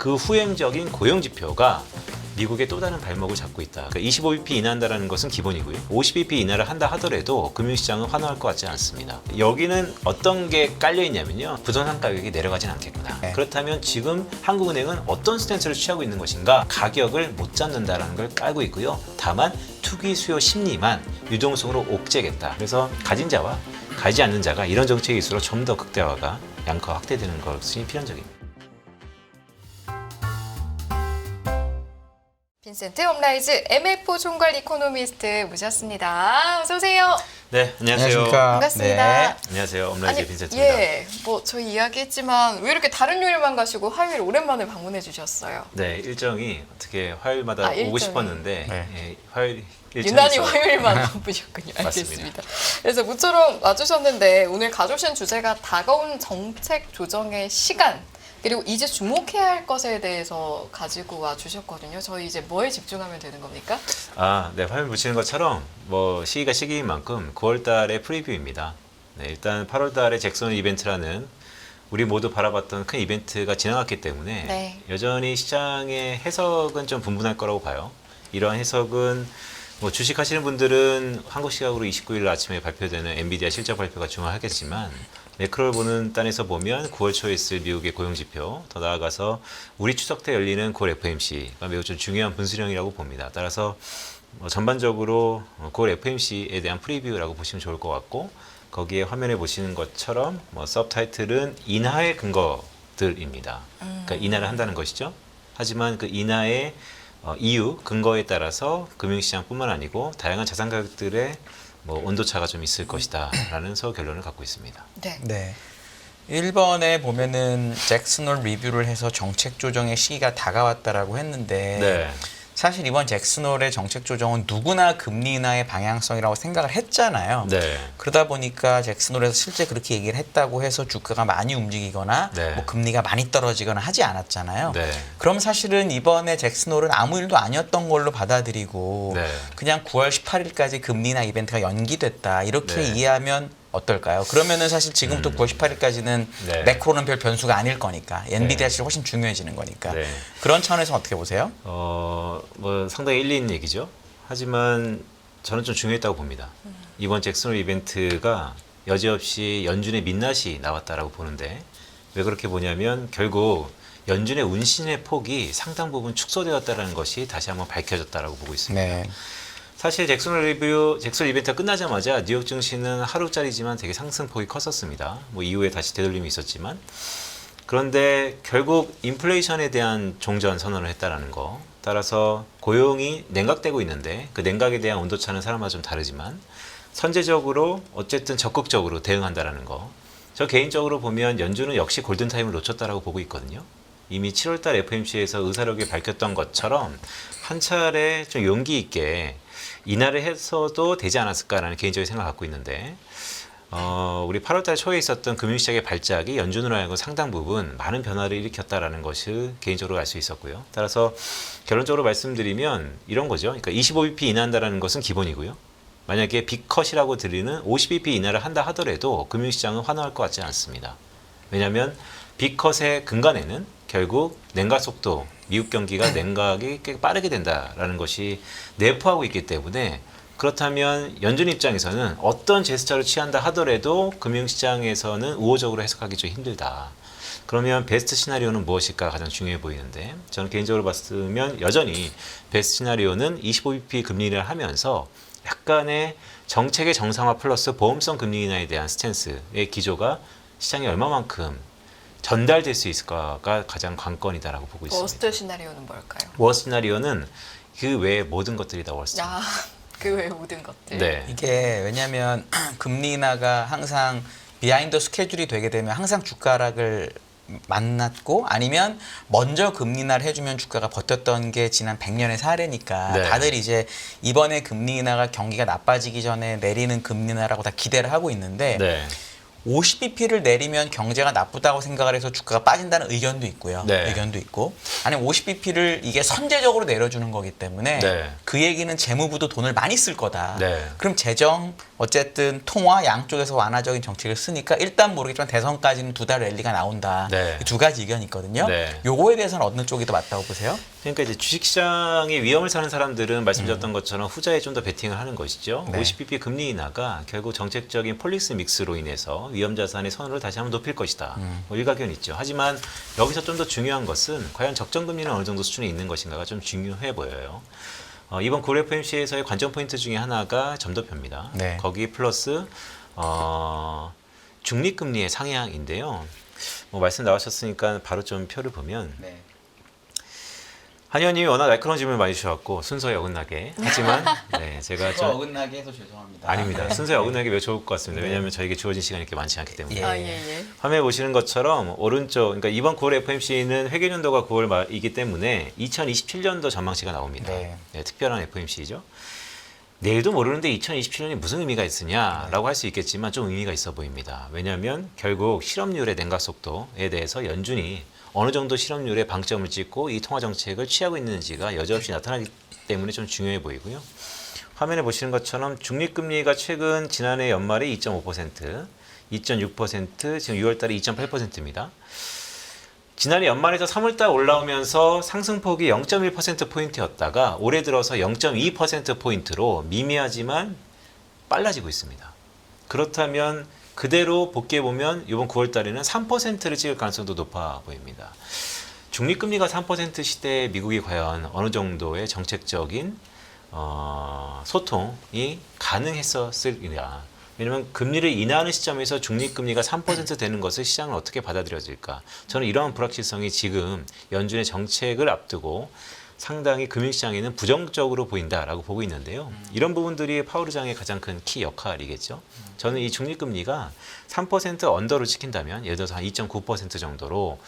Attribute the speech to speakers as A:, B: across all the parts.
A: 그 후행적인 고용 지표가 미국의 또 다른 발목을 잡고 있다. 그러니까 25bp 인하한다는 것은 기본이고요. 50bp 인하를 한다 하더라도 금융시장은 환호할 것 같지 않습니다. 여기는 어떤 게 깔려 있냐면요. 부동산 가격이 내려가진 않겠구나.
B: 네.
A: 그렇다면 지금 한국은행은 어떤 스탠스를 취하고 있는 것인가? 가격을 못 잡는다는 걸 깔고 있고요. 다만 투기 수요 심리만 유동성으로 옥죄겠다. 그래서 가진 자와 가지 않는 자가 이런 정책일수록 좀 더 극대화가 양극화 확대되는 것이 필연적입니다.
C: 빈센트 홈라이즈 MFO 총괄 이코노미스트 모셨습니다. 어서 오세요.
A: 네, 안녕하세요.
B: 안녕하십니까.
C: 반갑습니다.
B: 네.
A: 안녕하세요. 엄라이즈 빈센트입니다.
C: 예, 뭐 저희 이야기했지만 왜 이렇게 다른 요일만 가시고 화요일 오랜만에 방문해 주셨어요?
A: 네, 일정이 어떻게 화요일마다 오고
C: 일정이.
A: 싶었는데
B: 네.
A: 예, 화요일 일정이
C: 유난히
A: 있어서
C: 화요일만 바쁘셨군요.
A: 맞습니다.
C: 알겠습니다. 그래서 모처럼 와주셨는데 오늘 가져오신 주제가 다가온 정책 조정의 시간 그리고 이제 주목해야 할 것에 대해서 가지고 와 주셨거든요. 저희 이제 뭐에 집중하면 되는 겁니까?
A: 네, 화면 보시는 것처럼 뭐 시기가 시기인 만큼 9월 달의 프리뷰입니다. 네, 일단 8월 달에 잭슨 이벤트라는 우리 모두 바라봤던 큰 이벤트가 지나갔기 때문에
C: 네.
A: 여전히 시장의 해석은 좀 분분할 거라고 봐요. 이러한 해석은 뭐 주식 하시는 분들은 한국 시각으로 29일 아침에 발표되는 엔비디아 실적 발표가 중요하겠지만 매크로를 보는 단에서 보면 9월 초에 있을 미국의 고용지표, 더 나아가서 우리 추석 때 열리는 9월 FOMC가 매우 좀 중요한 분수령이라고 봅니다. 따라서 전반적으로 9월 FOMC에 대한 프리뷰라고 보시면 좋을 것 같고 거기에 화면에 보시는 것처럼 서브타이틀은 인하의 근거들입니다. 그러니까 인하를 한다는 것이죠. 하지만 그 인하의 이유, 근거에 따라서 금융시장뿐만 아니고 다양한 자산 가격들의 온도차가 좀 있을 것이다 라는 결론을 갖고 있습니다.
C: 네.
B: 네. 1번에 보면은 잭슨홀 리뷰를 해서 정책 조정의 시기가 다가왔다라고 했는데
A: 네.
B: 사실 이번 잭슨홀의 정책 조정은 누구나 금리 인하의 방향성이라고 생각을 했잖아요.
A: 네.
B: 그러다 보니까 잭슨홀에서 실제 그렇게 얘기를 했다고 해서 주가가 많이 움직이거나
A: 네.
B: 뭐 금리가 많이 떨어지거나 하지 않았잖아요.
A: 네.
B: 그럼 사실은 이번에 잭슨홀은 아무 일도 아니었던 걸로 받아들이고
A: 네.
B: 그냥 9월 18일까지 금리 인하 이벤트가 연기됐다 이렇게
A: 네.
B: 이해하면 어떨까요? 그러면은 사실 지금부터 9월 18일까지는
A: 네.
B: 매크로는 별 변수가 아닐 거니까 엔비디아 실이 훨씬 중요해지는 거니까
A: 네.
B: 그런 차원에서 어떻게 보세요?
A: 상당히 일리 있는 얘기죠. 하지만 저는 좀 중요했다고 봅니다. 이번 잭슨홀 이벤트가 여지없이 연준의 민낯이 나왔다라고 보는데 왜 그렇게 보냐면 결국 연준의 운신의 폭이 상당 부분 축소되었다는 것이 다시 한번 밝혀졌다라고 보고 있습니다.
B: 네.
A: 사실 잭슨 이벤트가 끝나자마자 뉴욕 증시는 하루짜리지만 되게 상승폭이 컸었습니다. 이후에 다시 되돌림이 있었지만 그런데 결국 인플레이션에 대한 종전 선언을 했다라는 거. 따라서 고용이 냉각되고 있는데 그 냉각에 대한 온도차는 사람마다 좀 다르지만 선제적으로 어쨌든 적극적으로 대응한다라는 거. 저 개인적으로 보면 연준은 역시 골든타임을 놓쳤다라고 보고 있거든요. 이미 7월달 FOMC에서 의사력이 밝혔던 것처럼 한 차례 좀 용기 있게 인하를 해서도 되지 않았을까라는 개인적인 생각을 갖고 있는데 우리 8월달 초에 있었던 금융시장의 발작이 연준으로 하여금 상당 부분 많은 변화를 일으켰다라는 것을 개인적으로 알 수 있었고요. 따라서 결론적으로 말씀드리면 이런 거죠. 그러니까 25bp 인하한다는 것은 기본이고요. 만약에 빅컷이라고 들리는 50bp 인하를 한다 하더라도 금융시장은 환호할 것 같지 않습니다. 왜냐하면 빅컷의 근간에는 결국 냉각 속도, 미국 경기가 냉각이 꽤 빠르게 된다라는 것이 내포하고 있기 때문에 그렇다면 연준 입장에서는 어떤 제스처를 취한다 하더라도 금융시장에서는 우호적으로 해석하기 좀 힘들다. 그러면 베스트 시나리오는 무엇일까 가장 중요해 보이는데 저는 개인적으로 봤으면 여전히 베스트 시나리오는 25bp 금리 인하를 하면서 약간의 정책의 정상화 플러스 보험성 금리 인하에 대한 스탠스의 기조가 시장에 얼마만큼 전달될 수 있을까가 가장 관건이다라고 보고 있습니다.
C: 워스트 시나리오는 뭘까요?
A: 워스트 시나리오는 그 외의 모든 것들이 다 워스트.
C: 그 외의 모든 것들.
A: 네.
B: 이게 왜냐하면 금리 인하가 항상 비하인드 스케줄이 되게 되면 항상 주가 하락을 만났고 아니면 먼저 금리 인하를 해주면 주가가 버텼던 게 지난 100년의 사례니까
A: 네.
B: 다들 이제 이번에 금리 인하가 경기가 나빠지기 전에 내리는 금리 인하라고 다 기대를 하고 있는데
A: 네.
B: 50bp를 내리면 경제가 나쁘다고 생각을 해서 주가가 빠진다는 의견도 있고요.
A: 네.
B: 의견도 있고. 아니면 50bp를 이게 선제적으로 내려주는 거기 때문에
A: 네.
B: 그 얘기는 재무부도 돈을 많이 쓸 거다.
A: 네.
B: 그럼 재정 어쨌든 통화 양쪽에서 완화적인 정책을 쓰니까 일단 모르겠지만 대선까지는 2달 랠리가 나온다.
A: 네.
B: 이 두 가지 의견이 있거든요.
A: 네.
B: 요거에 대해서는 어느 쪽이 더 맞다고 보세요?
A: 그러니까 이제 주식시장의 위험을 사는 사람들은 말씀드렸던 것처럼 후자에 좀 더 베팅을 하는 것이죠.
B: 네.
A: 50bp 금리 인하가 결국 정책적인 폴리스 믹스로 인해서 위험 자산의 선호를 다시 한번 높일 것이다. 뭐 일가견 있죠. 하지만 여기서 좀 더 중요한 것은 과연 적정 금리는 어느 정도 수준에 있는 것인가가 좀 중요해 보여요. 이번 9월 FOMC에서의 관전 포인트 중에 하나가 점도표입니다.
B: 네.
A: 거기 플러스 중립금리의 상향인데요. 뭐 말씀 나오셨으니까 바로 좀 표를 보면
B: 네.
A: 한 의원님이 워낙 날카로운 질문을 많이 주셔갖고 순서에 어긋나게 하지만 네, 제가 좀
B: 어긋나게 해서 죄송합니다.
A: 아닙니다.
B: 네.
A: 순서에 어긋나게 매우 좋을 것 같습니다.
B: 네.
A: 왜냐하면 저에게 주어진 시간이 이렇게 많지 않기 때문에.
B: 예.
C: 아, 예.
A: 화면에 보시는 것처럼 오른쪽, 그러니까 이번 9월 FOMC는 회계연도가 9월 말이기 때문에 2027년도 전망치가 나옵니다.
B: 네.
A: 네, 특별한 FOMC죠. 내일도 모르는데 2027년이 무슨 의미가 있으냐라고 할 수 있겠지만 좀 의미가 있어 보입니다. 왜냐하면 결국 실업률의 냉각 속도에 대해서 연준이 어느 정도 실업률에 방점을 찍고 이 통화 정책을 취하고 있는지가 여지없이 나타나기 때문에 좀 중요해 보이고요. 화면에 보시는 것처럼 중립금리가 최근 지난해 연말에 2.5%, 2.6%, 지금 6월달에 2.8%입니다. 지난해 연말에서 3월달 올라오면서 상승폭이 0.1%포인트였다가 올해 들어서 0.2%포인트로 미미하지만 빨라지고 있습니다. 그렇다면 그대로 복귀해보면 이번 9월달에는 3%를 찍을 가능성도 높아 보입니다. 중립금리가 3% 시대에 미국이 과연 어느 정도의 정책적인 소통이 가능했었으리라. 왜냐하면 금리를 인하하는 시점에서 중립금리가 3% 되는 것을 시장은 어떻게 받아들여질까. 저는 이러한 불확실성이 지금 연준의 정책을 앞두고 상당히 금융시장에는 부정적으로 보인다라고 보고 있는데요. 이런 부분들이 파월 의장의 가장 큰 키 역할이겠죠. 저는 이 중립금리가 3% 언더로 지킨다면 예를 들어서 한 2.9% 정도로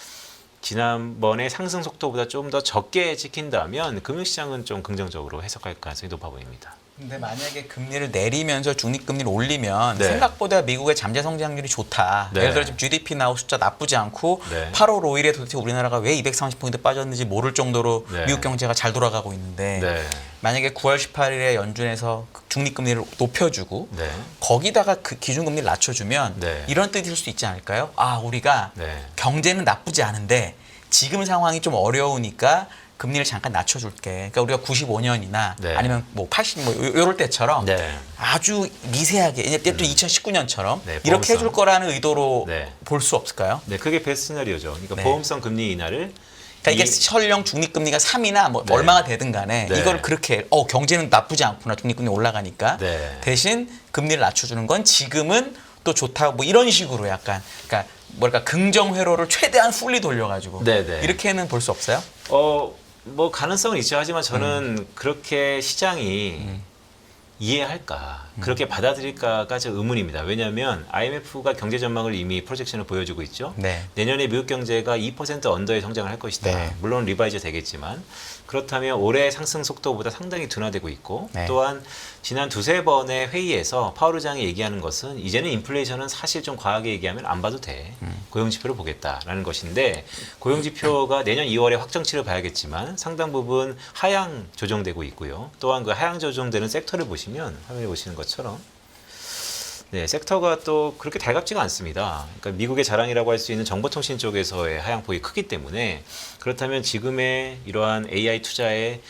A: 지난번에 상승 속도보다 좀 더 적게 지킨다면 금융시장은 좀 긍정적으로 해석할 가능성이 높아 보입니다.
B: 근데 만약에 금리를 내리면서 중립금리를 올리면
A: 네.
B: 생각보다 미국의 잠재 성장률이 좋다.
A: 네.
B: 예를 들어 지금 GDP 나오고 숫자 나쁘지 않고
A: 네.
B: 8월 5일에 도대체 우리나라가 왜 230포인트 빠졌는지 모를 정도로
A: 네.
B: 미국 경제가 잘 돌아가고 있는데
A: 네.
B: 만약에 9월 18일에 연준에서 중립금리를 높여주고
A: 네.
B: 거기다가 그 기준금리를 낮춰주면
A: 네.
B: 이런 뜻일 수 있지 않을까요? 아 우리가
A: 네.
B: 경제는 나쁘지 않은데 지금 상황이 좀 어려우니까 금리를 잠깐 낮춰줄게. 그러니까 우리가 95년이나
A: 네.
B: 아니면 뭐 80, 뭐 이럴 때처럼
A: 네.
B: 아주 미세하게, 또 2019년처럼
A: 네,
B: 이렇게
A: 보험성.
B: 해줄 거라는 의도로
A: 네.
B: 볼 수 없을까요?
A: 네, 그게 베스트 시나리오죠. 그러니까
B: 네.
A: 보험성 금리 인하를
B: 그러니까 이게 설령 중립금리가 3이나 뭐
A: 네.
B: 얼마가 되든 간에
A: 네.
B: 이걸 그렇게 경제는 나쁘지 않구나 중립금리 올라가니까
A: 네.
B: 대신 금리를 낮춰주는 건 지금은 또 좋다고 뭐 이런 식으로 약간 그러니까 뭐랄까 긍정 회로를 최대한 풀리 돌려가지고
A: 네, 네.
B: 이렇게는 볼 수 없어요?
A: 뭐 가능성은 있죠. 하지만 저는 그렇게 시장이 이해할까, 그렇게 받아들일까가 좀 의문입니다. 왜냐하면 IMF가 경제 전망을 이미 프로젝션을 보여주고 있죠.
B: 네.
A: 내년에 미국 경제가 2% 언더의 성장을 할 것이다.
B: 네.
A: 물론 리바이즈 되겠지만 그렇다면 올해 상승 속도보다 상당히 둔화되고 있고
B: 네.
A: 또한 지난 두세 번의 회의에서 파월 의장이 얘기하는 것은 이제는 인플레이션은 사실 좀 과하게 얘기하면 안 봐도 돼. 고용지표를 보겠다라는 것인데 고용지표가 내년 2월에 확정치를 봐야겠지만 상당 부분 하향 조정되고 있고요. 또한 그 하향 조정되는 섹터를 보시면 화면에 보시는 것처럼 네, 섹터가 또 그렇게 달갑지가 않습니다. 그러니까 미국의 자랑이라고 할 수 있는 정보통신 쪽에서의 하향폭이 크기 때문에 그렇다면 지금의 이러한 AI 투자의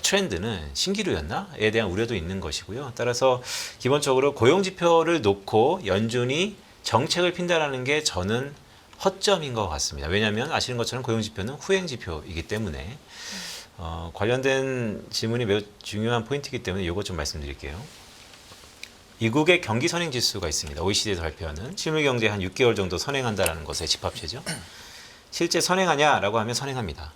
A: 트렌드는 신기루였나에 대한 우려도 있는 것이고요. 따라서 기본적으로 고용지표를 놓고 연준이 정책을 핀다라는 게 저는 허점인 것 같습니다. 왜냐하면 아시는 것처럼 고용지표는 후행지표이기 때문에 관련된 질문이 매우 중요한 포인트이기 때문에 이거 좀 말씀드릴게요. 미국의 경기 선행 지수가 있습니다. OECD에서 발표하는 실물 경제 한 6개월 정도 선행한다라는 것의 집합체죠. 실제 선행하냐라고 하면 선행합니다.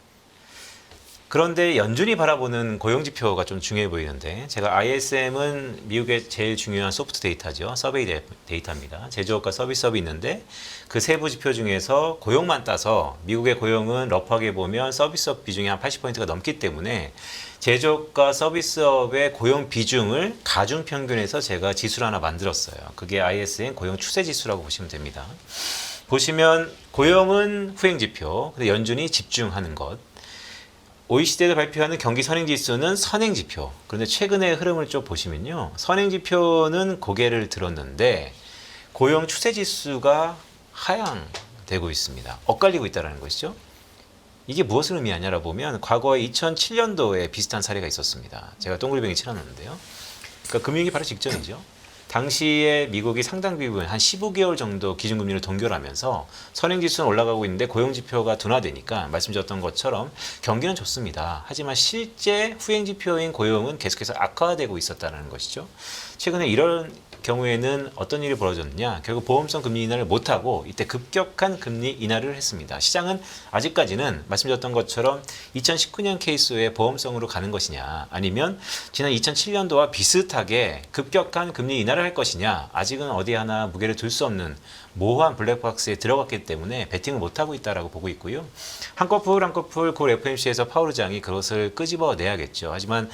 A: 그런데 연준이 바라보는 고용 지표가 좀 중요해 보이는데 제가 ISM은 미국의 제일 중요한 소프트 데이터죠. 서베이 데이터입니다. 제조업과 서비스업이 있는데 그 세부 지표 중에서 고용만 따서 미국의 고용은 러프하게 보면 서비스업 비중이 한 80%가 넘기 때문에 제조업과 서비스업의 고용 비중을 가중평균해서 제가 지수를 하나 만들었어요. 그게 ISM 고용 추세 지수라고 보시면 됩니다. 보시면 고용은 후행 지표, 근데 연준이 집중하는 것. OECD가 발표하는 경기 선행 지수는 선행 지표. 그런데 최근의 흐름을 좀 보시면요. 선행 지표는 고개를 들었는데 고용 추세 지수가 하향되고 있습니다. 엇갈리고 있다는 것이죠. 이게 무엇을 의미하냐라 보면 과거에 2007년도에 비슷한 사례가 있었습니다. 제가 동그리뱅이 칠해놨는데요. 그러니까 금융위기 바로 직전이죠. 당시에 미국이 상당 부분 한 15개월 정도 기준금리를 동결하면서 선행지수는 올라가고 있는데 고용지표가 둔화되니까 말씀드렸던 것처럼 경기는 좋습니다. 하지만 실제 후행지표인 고용은 계속해서 악화되고 있었다는 것이죠. 최근에 이런 경우에는 어떤 일이 벌어졌느냐, 결국 보험성 금리 인하를 못하고 이때 급격한 금리 인하를 했습니다. 시장은 아직까지는 말씀드렸던 것처럼 2019년 케이스의 보험성으로 가는 것이냐, 아니면 지난 2007년도와 비슷하게 급격한 금리 인하를 할 것이냐, 아직은 어디 하나 무게를 둘 수 없는 모호한 블랙박스에 들어갔기 때문에 베팅을 못하고 있다라고 보고 있고요. 한 커플 고 FOMC에서 파월 의장이 그것을 끄집어내야겠죠. 하지만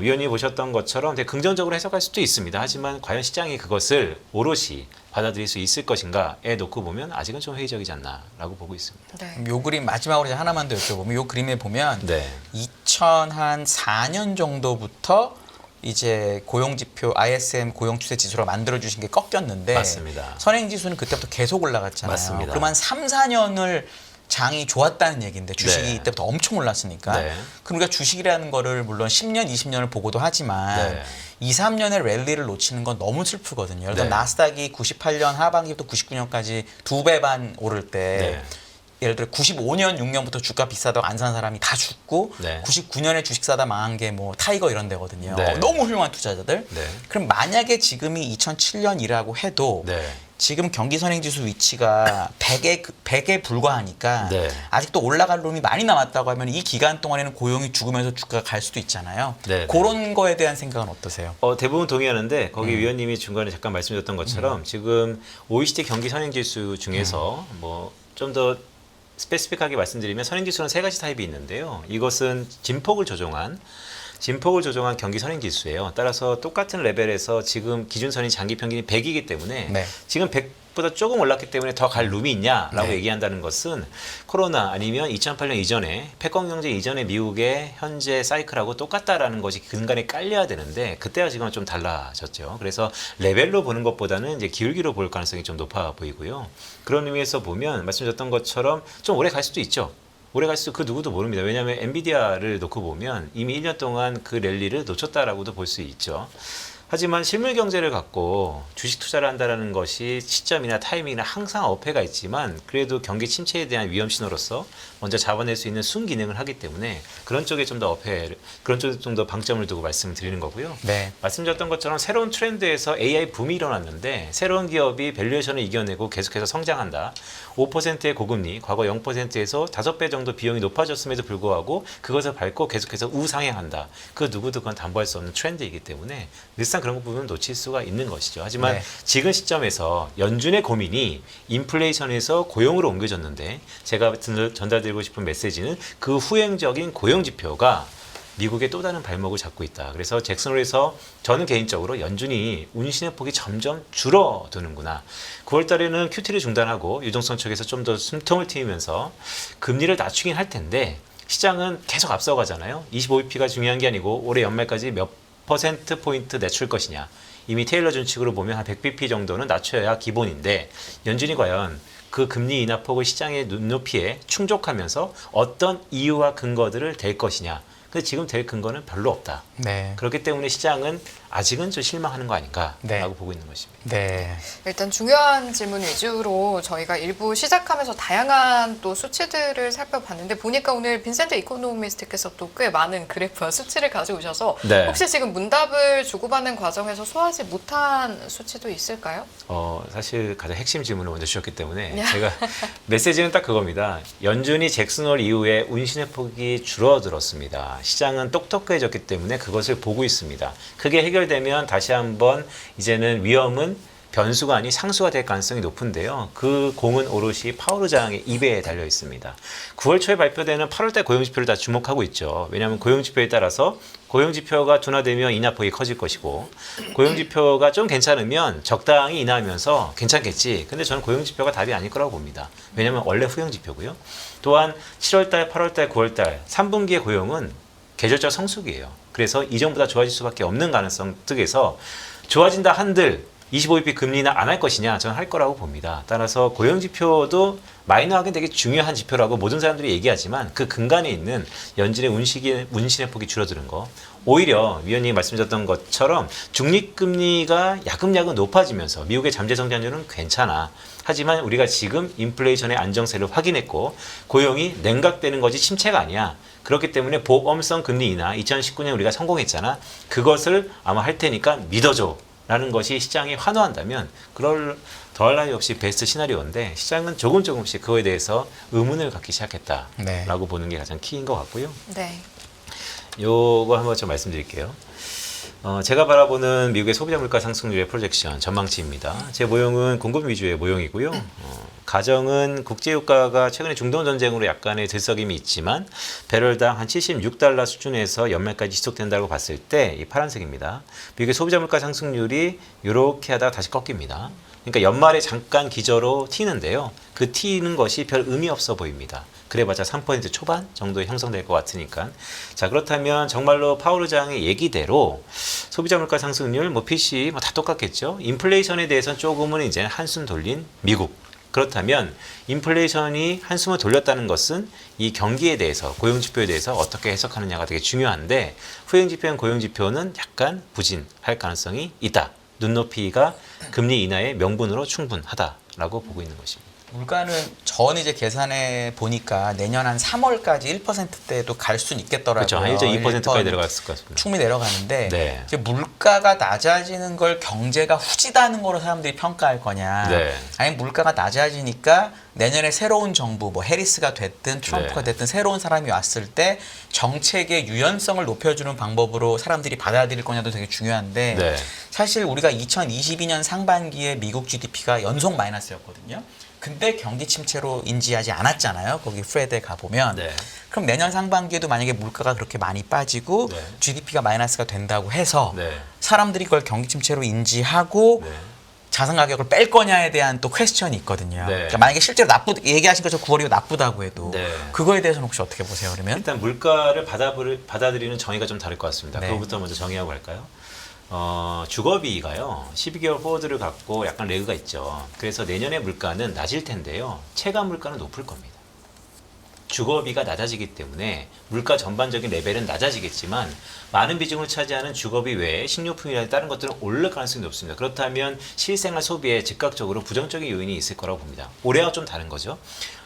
A: 위원님이 보셨던 것처럼 되게 긍정적으로 해석할 수도 있습니다. 하지만 과연 시장이 그것을 오롯이 받아들일 수 있을 것인가에 놓고 보면 아직은 좀 회의적이지 않나라고 보고 있습니다.
C: 네.
B: 요 그림 마지막으로 이제 하나만 더 여쭤보면 요 그림에 보면
A: 네.
B: 2004년 정도부터 이제 고용지표 ISM 고용 추세 지수로 만들어 주신 게 꺾였는데
A: 맞습니다.
B: 선행 지수는 그때부터 계속 올라갔잖아요.
A: 맞습니다.
B: 그럼 한 3, 4년을 장이 좋았다는 얘기인데 주식이
A: 네.
B: 이때부터 엄청 올랐으니까.
A: 네.
B: 그럼 우리가 주식이라는 거를 물론 10년, 20년을 보고도 하지만
A: 네.
B: 2, 3년의 랠리를 놓치는 건 너무 슬프거든요. 예를 들어
A: 네.
B: 나스닥이 98년 하반기부터 99년까지 2배 반 오를 때
A: 네.
B: 예를 들어 95년, 6년부터 주가 비싸다고 안 산 사람이 다 죽고
A: 네.
B: 99년에 주식 사다 망한 게 뭐 타이거 이런 데거든요.
A: 네.
B: 너무 훌륭한 투자자들.
A: 네.
B: 그럼 만약에 지금이 2007년이라고 해도
A: 네.
B: 지금 경기 선행지수 위치가 100에 불과하니까
A: 네.
B: 아직도 올라갈 룸이 많이 남았다고 하면 이 기간 동안에는 고용이 죽으면서 주가가 갈 수도 있잖아요.
A: 네.
B: 그런 거에 대한 생각은 어떠세요?
A: 대부분 동의하는데 거기 위원님이 중간에 잠깐 말씀드렸던 것처럼 지금 OECD 경기 선행지수 중에서 뭐 좀 더 스페시픽하게 말씀드리면 선행지수는 세 가지 타입이 있는데요. 이것은 진폭을 조정한 경기 선행지수예요. 따라서 똑같은 레벨에서 지금 기준선이 장기 평균이 100이기 때문에
B: 네.
A: 지금 100보다 조금 올랐기 때문에 더 갈 룸이 있냐라고
B: 네.
A: 얘기한다는 것은 코로나 아니면 2008년 이전에 패권 경제 이전의 미국의 현재 사이클하고 똑같다라는 것이 근간에 깔려야 되는데 그때와 지금은 좀 달라졌죠. 그래서 레벨로 보는 것보다는 이제 기울기로 볼 가능성이 좀 높아 보이고요. 그런 의미에서 보면 말씀드렸던 것처럼 좀 오래 갈 수도 있죠. 오래 갈 수 그 누구도 모릅니다. 왜냐하면 엔비디아를 놓고 보면 이미 1년 동안 그 랠리를 놓쳤다라고도 볼 수 있죠. 하지만 실물 경제를 갖고 주식 투자를 한다는 것이 시점이나 타이밍이나 항상 어폐가 있지만 그래도 경기 침체에 대한 위험 신호로서 먼저 잡아낼 수 있는 순기능을 하기 때문에 그런 쪽에 좀 더 그런 쪽에 좀 더 방점을 두고 말씀을 드리는 거고요.
B: 네.
A: 말씀드렸던 것처럼 새로운 트렌드에서 AI 붐이 일어났는데 새로운 기업이 밸류에이션을 이겨내고 계속해서 성장한다. 5%의 고금리, 과거 0%에서 5배 정도 비용이 높아졌음에도 불구하고 그것을 밟고 계속해서 우상향한다. 그 누구도 그건 담보할 수 없는 트렌드이기 때문에 늘상 그런 부분은 놓칠 수가 있는 것이죠. 하지만
B: 네.
A: 지금 시점에서 연준의 고민이 인플레이션에서 고용으로 옮겨졌는데 제가 전달드리고 싶은 메시지는 그 후행적인 고용 지표가 미국의 또 다른 발목을 잡고 있다. 그래서 잭슨홀에서 저는 개인적으로 연준이 운신의 폭이 점점 줄어드는구나. 9월 달에는 QT를 중단하고 유동성 쪽에서 좀 더 숨통을 트이면서 금리를 낮추긴 할 텐데 시장은 계속 앞서가잖아요. 25bp가 중요한 게 아니고 올해 연말까지 몇 퍼센트 포인트 낮출 것이냐. 이미 테일러 준칙으로 보면 한 100bp 정도는 낮춰야 기본인데 연준이 과연 그 금리 인하 폭을 시장의 눈높이에 충족하면서 어떤 이유와 근거들을 댈 것이냐. 근데 지금 될 근거는 별로 없다.
B: 네.
A: 그렇기 때문에 시장은 아직은 좀 실망하는 거 아닌가라고
B: 네.
A: 보고 있는 것입니다.
B: 네.
C: 일단 중요한 질문 위주로 저희가 일부 시작하면서 다양한 또 수치들을 살펴봤는데 보니까 오늘 빈센트 이코노미스트께서 또 꽤 많은 그래프와 수치를 가져오셔서
A: 네.
C: 혹시 지금 문답을 주고받는 과정에서 소화하지 못한 수치도 있을까요?
A: 사실 가장 핵심 질문을 먼저 주셨기 때문에
C: 네.
A: 제가 메시지는 딱 그겁니다. 연준이 잭슨홀 이후에 운신의 폭이 줄어들었습니다. 시장은 똑똑해졌기 때문에 그것을 보고 있습니다. 그게 해결되면 다시 한번 이제는 위험은 변수가 아닌 상수가 될 가능성이 높은데요. 그 공은 오롯이 파월 의장의 입에 달려 있습니다. 9월 초에 발표되는 8월달 고용지표를 다 주목하고 있죠. 왜냐하면 고용지표에 따라서 고용지표가 둔화되면 인하폭이 커질 것이고 고용지표가 좀 괜찮으면 적당히 인하하면서 괜찮겠지. 근데 저는 고용지표가 답이 아닐 거라고 봅니다. 왜냐하면 원래 후행지표고요. 또한 7월달, 8월달, 9월달 3분기의 고용은 계절적 성수기예요. 그래서 이전보다 좋아질 수밖에 없는 가능성 특에서 좋아진다 한들 25bp 금리 인하 안 할 것이냐 저는 할 거라고 봅니다. 따라서 고용지표도 마이너하게 되게 중요한 지표라고 모든 사람들이 얘기하지만 그 근간에 있는 연준의 운신의 폭이 줄어드는 거 오히려 위원님이 말씀하셨던 것처럼 중립금리가 야금야금 높아지면서 미국의 잠재 성장률은 괜찮아. 하지만 우리가 지금 인플레이션의 안정세를 확인했고 고용이 냉각되는 것이 침체가 아니야. 그렇기 때문에 보험성 금리 인하 2019년 우리가 성공했잖아. 그것을 아마 할 테니까 믿어줘. 라는 것이 시장이 환호한다면 그럴 더할 나위 없이 베스트 시나리오인데 시장은 조금씩 그거에 대해서 의문을 갖기 시작했다라고
B: 네.
A: 보는 게 가장 키인 것 같고요.
C: 네.
A: 요거 한번 좀 말씀드릴게요. 제가 바라보는 미국의 소비자 물가 상승률의 프로젝션 전망치입니다. 제 모형은 공급 위주의 모형이고요. 가정은 국제유가가 최근에 중동 전쟁으로 약간의 들썩임이 있지만 배럴당 한 76달러 수준에서 연말까지 지속된다고 봤을 때 이 파란색입니다. 미국의 소비자 물가 상승률이 이렇게 하다가 다시 꺾입니다. 그러니까 연말에 잠깐 기저로 튀는데요. 그 튀는 것이 별 의미 없어 보입니다. 그래봤자 3% 초반 정도에 형성될 것 같으니까. 자, 그렇다면 정말로 파월 의장의 얘기대로 소비자 물가 상승률, PC 다 똑같겠죠. 인플레이션에 대해서는 조금은 이제 한숨 돌린 미국. 그렇다면 인플레이션이 한숨을 돌렸다는 것은 이 경기에 대해서 고용지표에 대해서 어떻게 해석하느냐가 되게 중요한데 후행지표인 고용지표는 약간 부진할 가능성이 있다. 눈높이가 금리 인하의 명분으로 충분하다라고 보고 있는 것입니다.
B: 물가는 저는 이제 계산해 보니까 내년 한 3월까지 1%대도 갈 수는 있겠더라고요.
A: 그렇죠. 한 1.2%까지 내려갔을 것 같습니다.
B: 충분히 내려가는데
A: 네.
B: 이제 물가가 낮아지는 걸 경제가 후지다는 거로 사람들이 평가할 거냐.
A: 네.
B: 아니면 물가가 낮아지니까 내년에 새로운 정부, 뭐 해리스가 됐든 트럼프가
A: 네.
B: 됐든 새로운 사람이 왔을 때 정책의 유연성을 높여주는 방법으로 사람들이 받아들일 거냐도 되게 중요한데
A: 네.
B: 사실 우리가 2022년 상반기에 미국 GDP가 연속 마이너스였거든요. 근데 경기 침체로 인지하지 않았잖아요. 거기 프레드에 가보면.
A: 네.
B: 그럼 내년 상반기에도 만약에 물가가 그렇게 많이 빠지고
A: 네.
B: GDP가 마이너스가 된다고 해서
A: 네.
B: 사람들이 그걸 경기 침체로 인지하고
A: 네.
B: 자산 가격을 뺄 거냐에 대한 또 퀘스천이 있거든요.
A: 네.
B: 그러니까 만약에 실제로 얘기하신 것처럼 9월이고 나쁘다고 해도
A: 네.
B: 그거에 대해서는 혹시 어떻게 보세요? 그러면?
A: 일단 물가를 받아들이는 정의가 좀 다를 것 같습니다.
B: 네.
A: 그거부터 먼저 정의하고 갈까요? 주거비가요. 12개월 포워드를 갖고 약간 레그가 있죠. 그래서 내년에 물가는 낮을 텐데요. 체감 물가는 높을 겁니다. 주거비가 낮아지기 때문에 물가 전반적인 레벨은 낮아지겠지만 많은 비중을 차지하는 주거비 외에 식료품이나 다른 것들은 오를 가능성이 높습니다. 그렇다면 실생활 소비에 즉각적으로 부정적인 요인이 있을 거라고 봅니다. 올해와 좀 다른 거죠.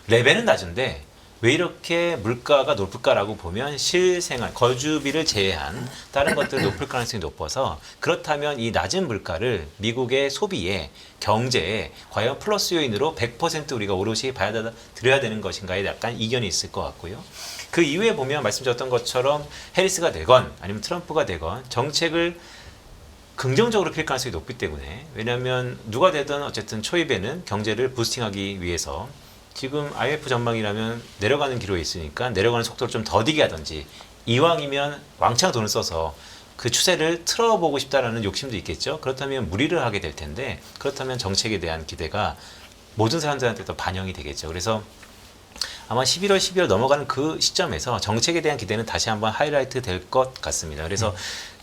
A: 레벨은 낮은데 왜 이렇게 물가가 높을까라고 보면 실생활, 거주비를 제외한 다른 것들이 높을 가능성이 높아서 그렇다면 이 낮은 물가를 미국의 소비에 경제에 과연 플러스 요인으로 100% 우리가 오롯이 받아들여야 되는 것인가에 약간 이견이 있을 것 같고요. 그 이후에 보면 말씀드렸던 것처럼 해리스가 되건 아니면 트럼프가 되건 정책을 긍정적으로 필 가능성이 높기 때문에 왜냐하면 누가 되든 어쨌든 초입에는 경제를 부스팅하기 위해서 지금 IMF 전망이라면 내려가는 기로에 있으니까 내려가는 속도를 좀 더디게 하든지 이왕이면 왕창 돈을 써서 그 추세를 틀어보고 싶다라는 욕심도 있겠죠. 그렇다면 무리를 하게 될 텐데 그렇다면 정책에 대한 기대가 모든 사람들한테 더 반영이 되겠죠. 그래서 아마 11월, 12월 넘어가는 그 시점에서 정책에 대한 기대는 다시 한번 하이라이트 될 것 같습니다. 그래서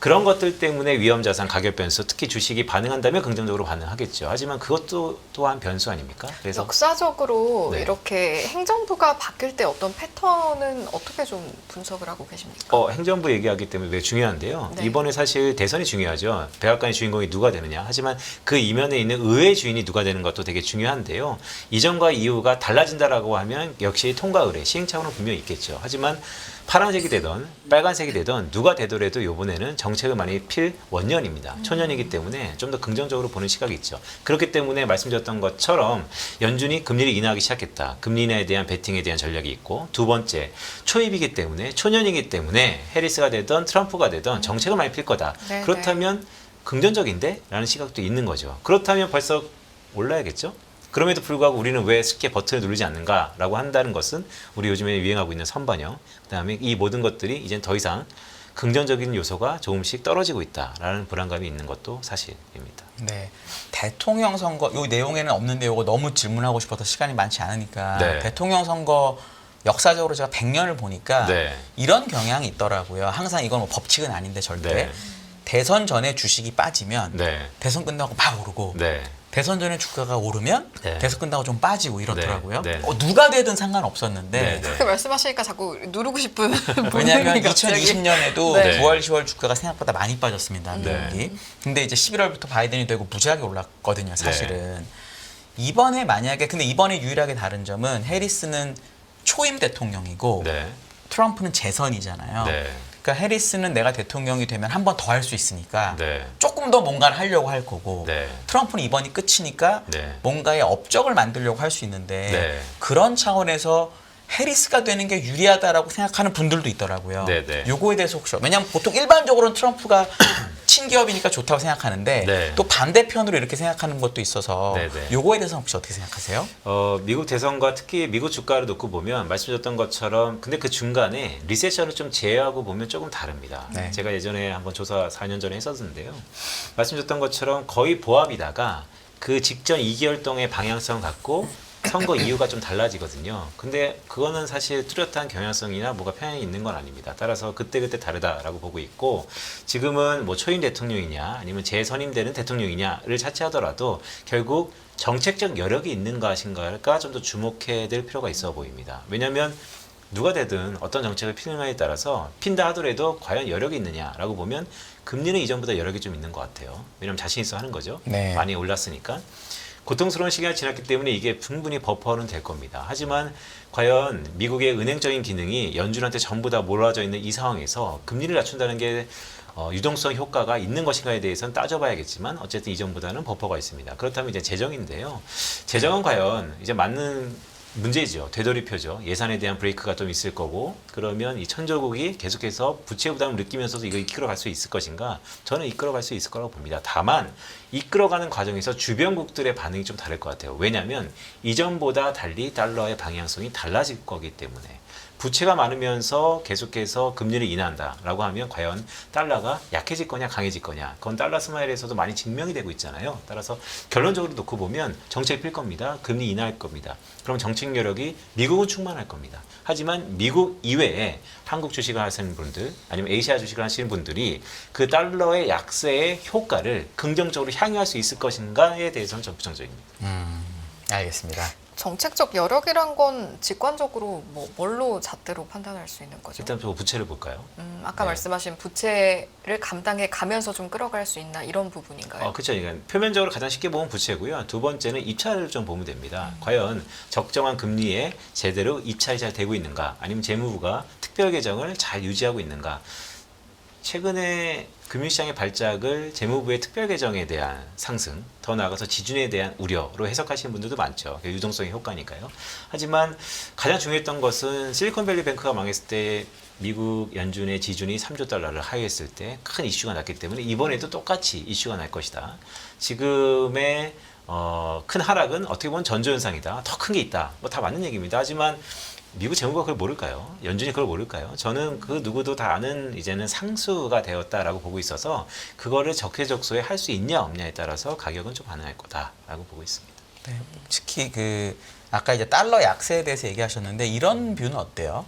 A: 그런 것들 때문에 위험 자산 가격 변수, 특히 주식이 반응한다면 긍정적으로 반응하겠죠. 하지만 그것도 또한 변수 아닙니까? 그래서
C: 역사적으로
A: 네.
C: 이렇게 행정부가 바뀔 때 어떤 패턴은 어떻게 좀 분석을 하고 계십니까?
A: 행정부 얘기하기 때문에 매우 중요한데요.
C: 네.
A: 이번에 사실 대선이 중요하죠. 백악관의 주인공이 누가 되느냐. 하지만 그 이면에 있는 의회 주인이 누가 되는 것도 되게 중요한데요. 이전과 이후가 달라진다라고 하면 역시 통과 의뢰, 시행착오는 분명히 있겠죠. 하지만 파란색이 되던 빨간색이 되던 누가 되더라도 이번에는 정책을 많이 필 원년입니다. 초년이기 때문에 좀 더 긍정적으로 보는 시각이 있죠. 그렇기 때문에 말씀드렸던 것처럼 연준이 금리를 인하하기 시작했다. 금리 인하에 대한 베팅에 대한 전략이 있고 두 번째 초입이기 때문에 초년이기 때문에 해리스가 되던 트럼프가 되던 정책을 많이 필 거다.
C: 네,
A: 그렇다면 긍정적인데? 라는 시각도 있는 거죠. 그렇다면 벌써 올라야겠죠? 그럼에도 불구하고 우리는 왜 쉽게 버튼을 누르지 않는가라고 한다는 것은 우리 요즘에 유행하고 있는 선반영, 그다음에 이 모든 것들이 이젠 더 이상 긍정적인 요소가 조금씩 떨어지고 있다라는 불안감이 있는 것도 사실입니다.
B: 네. 대통령 선거 요 내용에는 없는데 요거 너무 질문하고 싶어서 시간이 많지 않으니까
A: 네.
B: 대통령 선거 역사적으로 제가 100년을 보니까
A: 네.
B: 이런 경향이 있더라고요. 항상 이건 뭐 법칙은 아닌데 절대
A: 네.
B: 대선 전에 주식이 빠지면
A: 네.
B: 대선 끝나고 막 오르고
A: 네.
B: 대선 전에 주가가 오르면
A: 네.
B: 대선 끝나고 좀 빠지고 이렇더라고요.
A: 네. 네.
B: 누가 되든 상관없었는데
A: 네. 네.
C: 그렇게 말씀하시니까 자꾸 누르고 싶은
B: 왜냐하면
C: 본능이 갑자기.
B: 2020년에도
C: 네.
B: 9월, 10월 주가가 생각보다 많이 빠졌습니다.
A: 네.
B: 미국이. 근데 이제 11월부터 바이든이 되고 무지하게 올랐거든요. 사실은. 이번에 만약에 근데 이번에 유일하게 다른 점은 해리스는 초임 대통령이고
A: 네.
B: 트럼프는 재선이잖아요.
A: 네.
B: 그러니까 해리스는 내가 대통령이 되면 한 번 더 할 수 있으니까
A: 네.
B: 조금 더 뭔가를 하려고 할 거고
A: 네.
B: 트럼프는 이번이 끝이니까
A: 네.
B: 뭔가의 업적을 만들려고 할 수 있는데
A: 네.
B: 그런 차원에서 해리스가 되는 게 유리하다라고 생각하는 분들도 있더라고요.
A: 네, 네.
B: 요거에 대해서 혹시 왜냐하면 보통 일반적으로는 트럼프가 친기업이니까 좋다고 생각하는데
A: 네.
B: 또 반대편으로 이렇게 생각하는 것도 있어서
A: 네, 네.
B: 요거에 대해서 혹시 어떻게 생각하세요?
A: 미국 대선과 특히 미국 주가를 놓고 보면 말씀드렸던 것처럼 근데 그 중간에 리세션을 좀 제외하고 보면 조금 다릅니다.
B: 네.
A: 제가 예전에 한번 조사 4년 전에 했었는데요. 말씀드렸던 것처럼 거의 보합이다가 그 직전 2개월 동안의 방향성 갖고 선거 이유가 좀 달라지거든요. 근데 그거는 사실 뚜렷한 경향성이나 뭐가 편향이 있는 건 아닙니다. 따라서 그때그때 다르다라고 보고 있고 지금은 뭐 초임 대통령이냐 아니면 재선임되는 대통령이냐를 차치하더라도 결국 정책적 여력이 있는 것인가가 좀 더 주목해야 될 필요가 있어 보입니다. 왜냐하면 누가 되든 어떤 정책을 피느냐에 따라서 핀다 하더라도 과연 여력이 있느냐라고 보면 금리는 이전보다 여력이 좀 있는 것 같아요. 왜냐하면 자신 있어 하는 거죠.
B: 네.
A: 많이 올랐으니까. 고통스러운 시기가 지났기 때문에 이게 충분히 버퍼는 될 겁니다. 하지만 과연 미국의 은행적인 기능이 연준한테 전부 다 몰아져 있는 이 상황에서 금리를 낮춘다는 게 유동성 효과가 있는 것인가에 대해서는 따져봐야겠지만 어쨌든 이전보다는 버퍼가 있습니다. 그렇다면 이제 재정인데요. 재정은 과연 이제 맞는 문제죠. 되돌이표죠. 예산에 대한 브레이크가 좀 있을 거고 그러면 이 천조국이 계속해서 부채 부담을 느끼면서도 이거 이끌어갈 수 있을 것인가? 저는 이끌어갈 수 있을 거라고 봅니다. 다만 이끌어가는 과정에서 주변국들의 반응이 좀 다를 것 같아요. 왜냐하면 이전보다 달리 달러의 방향성이 달라질 거기 때문에 부채가 많으면서 계속해서 금리를 인하한다라고 하면 과연 달러가 약해질 거냐 강해질 거냐 그건 달러 스마일에서도 많이 증명이 되고 있잖아요. 따라서 결론적으로 놓고 보면 정책 필 겁니다. 금리 인하할 겁니다. 그럼 정책 여력이 미국은 충만할 겁니다. 하지만 미국 이외에 한국 주식을 하시는 분들 아니면 아시아 주식을 하시는 분들이 그 달러의 약세의 효과를 긍정적으로 향유할 수 있을 것인가에 대해서는 좀 부정적입니다.
B: 알겠습니다.
C: 정책적 여력이란 건 직관적으로 뭐 뭘로 잣대로 판단할 수 있는 거죠?
A: 일단 저 부채를 볼까요?
C: 아까
A: 네.
C: 말씀하신 부채를 감당해 가면서 좀 끌어갈 수 있나 이런 부분인가요?
A: 그렇죠. 그러니까 표면적으로 가장 쉽게 보면 부채고요. 두 번째는 입찰을 좀 보면 됩니다. 과연 적정한 금리에 제대로 입찰이 잘 되고 있는가, 아니면 재무부가 특별 계정을 잘 유지하고 있는가. 최근에 금융시장의 발작을 재무부의 특별 계정에 대한 상승, 더 나아가서 지준에 대한 우려로 해석하시는 분들도 많죠. 유동성의 효과니까요. 하지만 가장 중요했던 것은 실리콘밸리 뱅크가 망했을 때 미국 연준의 지준이 3조 달러를 하회했을 때 큰 이슈가 났기 때문에 이번에도 똑같이 이슈가 날 것이다. 지금의 큰 하락은 어떻게 보면 전조현상이다. 더 큰 게 있다. 뭐 다 맞는 얘기입니다. 하지만 미국 재무부가 그걸 모를까요? 연준이 그걸 모를까요? 저는 그 누구도 다 아는 이제는 상수가 되었다라고 보고 있어서 그거를 적재적소에 할 수 있냐 없냐에 따라서 가격은 좀 반응할 거다라고 보고 있습니다.
B: 네, 특히 그 아까 이제 달러 약세에 대해서 얘기하셨는데 이런 뷰는 어때요?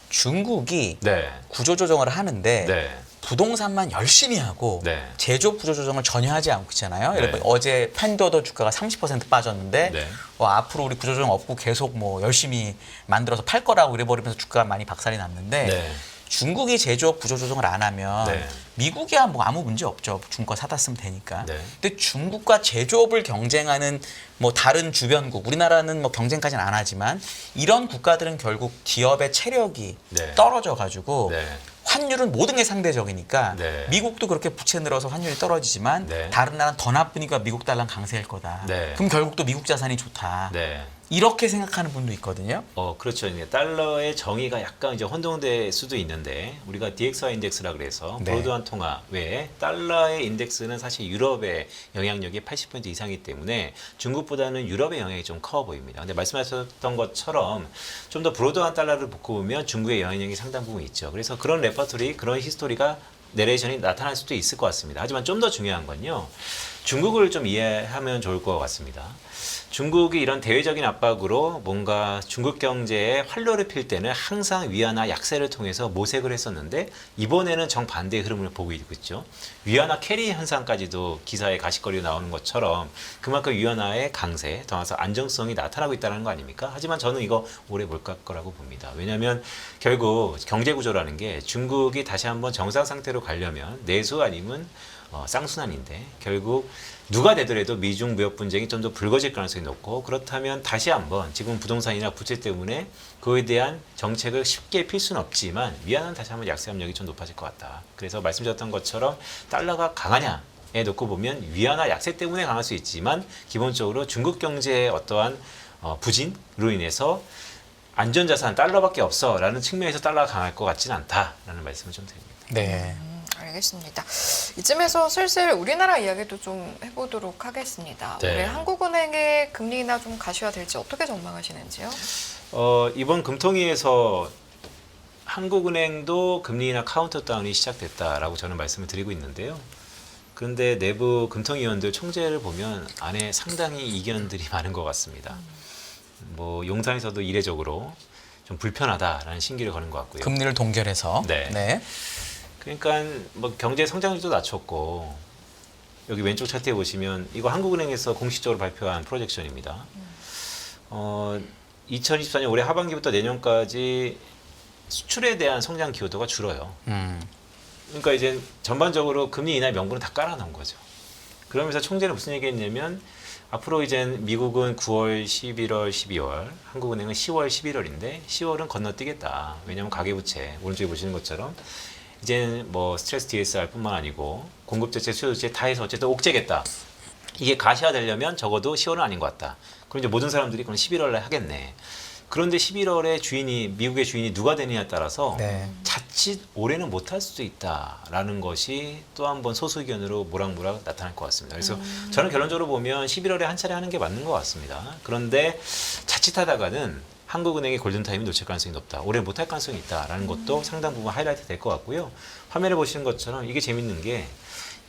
B: 중국이
A: 네.
B: 구조 조정을 하는데
A: 네.
B: 부동산만 열심히 하고
A: 네.
B: 제조업 구조 조정을 전혀 하지 않고 있잖아요.
A: 네.
B: 예를 들어 어제 팬더더 주가가 30% 빠졌는데
A: 네.
B: 앞으로 우리 구조 조정 없고 계속 뭐 열심히 만들어서 팔 거라고 이래버리면서 주가가 많이 박살이 났는데
A: 네.
B: 중국이 제조업 구조 조정을 안 하면
A: 네.
B: 미국이야 뭐 아무 문제 없죠. 중국 거 사다 쓰면 되니까.
A: 네.
B: 근데 중국과 제조업을 경쟁하는 뭐 다른 주변국, 우리나라는 뭐 경쟁까지는 안 하지만 이런 국가들은 결국 기업의 체력이
A: 네.
B: 떨어져 가지고
A: 네.
B: 환율은 모든 게 상대적이니까
A: 네.
B: 미국도 그렇게 부채 늘어서 환율이 떨어지지만
A: 네.
B: 다른 나라는 더 나쁘니까 미국 달러는 강세일 거다.
A: 네.
B: 그럼 결국 또 미국 자산이 좋다.
A: 네.
B: 이렇게 생각하는 분도 있거든요.
A: 그렇죠. 이제 달러의 정의가 약간 이제 혼동될 수도 있는데 우리가 DXY 인덱스라 그래서
B: 네.
A: 브로드한 통화 외에 달러의 인덱스는 사실 유럽의 영향력이 80% 이상이기 때문에 중국보다는 유럽의 영향이 좀 커 보입니다. 근데 말씀하셨던 것처럼 좀 더 브로드한 달러를 보면 중국의 영향력이 상당 부분 있죠. 그래서 그런 레퍼토리, 그런 히스토리가 내레이션이 나타날 수도 있을 것 같습니다. 하지만 좀 더 중요한 건요. 중국을 좀 이해하면 좋을 것 같습니다. 중국이 이런 대외적인 압박으로 뭔가 중국 경제에 활로를 필 때는 항상 위안화 약세를 통해서 모색을 했었는데 이번에는 정반대의 흐름을 보고 있죠. 위안화 캐리 현상까지도 기사에 가시거리로 나오는 것처럼 그만큼 위안화의 강세, 더 나아가서 안정성이 나타나고 있다는 거 아닙니까? 하지만 저는 이거 오래 못 갈 거라고 봅니다. 왜냐하면 결국 경제 구조라는 게 중국이 다시 한번 정상 상태로 가려면 내수 아니면 쌍순환인데 결국 누가 되더라도 미중 무역 분쟁이 좀 더 불거질 가능성이 높고 그렇다면 다시 한번 지금 부동산이나 부채 때문에 그에 대한 정책을 쉽게 필 수는 없지만 위안화는 다시 한번 약세 압력이 좀 높아질 것 같다. 그래서 말씀드렸던 것처럼 달러가 강하냐에 놓고 보면 위안화 약세 때문에 강할 수 있지만 기본적으로 중국 경제의 어떠한 부진으로 인해서 안전자산 달러밖에 없어라는 측면에서 달러가 강할 것 같지는 않다라는 말씀을 좀 드립니다.
B: 네.
C: 알겠습니다. 이쯤에서 슬슬 우리나라 이야기도 좀 해보도록 하겠습니다.
A: 네.
C: 올해 한국은행의 금리 인하 좀 가시화될지 어떻게 전망하시는지요?
A: 이번 금통위에서 한국은행도 금리 인하 카운터다운이 시작됐다라고 저는 말씀을 드리고 있는데요. 그런데 내부 금통위원들 총재를 보면 안에 상당히 이견들이 많은 것 같습니다. 뭐 용산에서도 이례적으로 좀 불편하다라는 신기를 거는 것 같고요.
B: 금리를 동결해서.
A: 네. 그러니까 뭐 경제 성장률도 낮췄고 여기 왼쪽 차트에 보시면 이거 한국은행에서 공식적으로 발표한 프로젝션입니다. 2024년 올해 하반기부터 내년까지 수출에 대한 성장 기여도가 줄어요. 그러니까 이제 전반적으로 금리 인하 명분은 다 깔아놓은 거죠. 그러면서 총재는 무슨 얘기했냐면 앞으로 이제 미국은 9월, 11월, 12월, 한국은행은 10월, 11월인데 10월은 건너뛰겠다. 왜냐하면 가계부채 오른쪽에 보시는 것처럼 이제 뭐 스트레스 DSR뿐만 아니고 공급제체, 수요제체 다 해서 어쨌든 옥죄겠다. 이게 가시화되려면 적어도 10월은 아닌 것 같다. 그럼 이제 모든 사람들이 그럼 11월에 하겠네. 그런데 11월에 미국의 주인이 누가 되느냐에 따라서
B: 네.
A: 자칫 올해는 못할 수도 있다라는 것이 또 한 번 소수 의견으로 모락모락 나타날 것 같습니다. 그래서 저는 결론적으로 보면 11월에 한 차례 하는 게 맞는 것 같습니다. 그런데 자칫하다가는 한국은행의 골든타임이 놓칠 가능성이 높다. 올해 못할 가능성이 있다라는 것도 상당 부분 하이라이트 될 것 같고요. 화면에 보시는 것처럼 이게 재밌는 게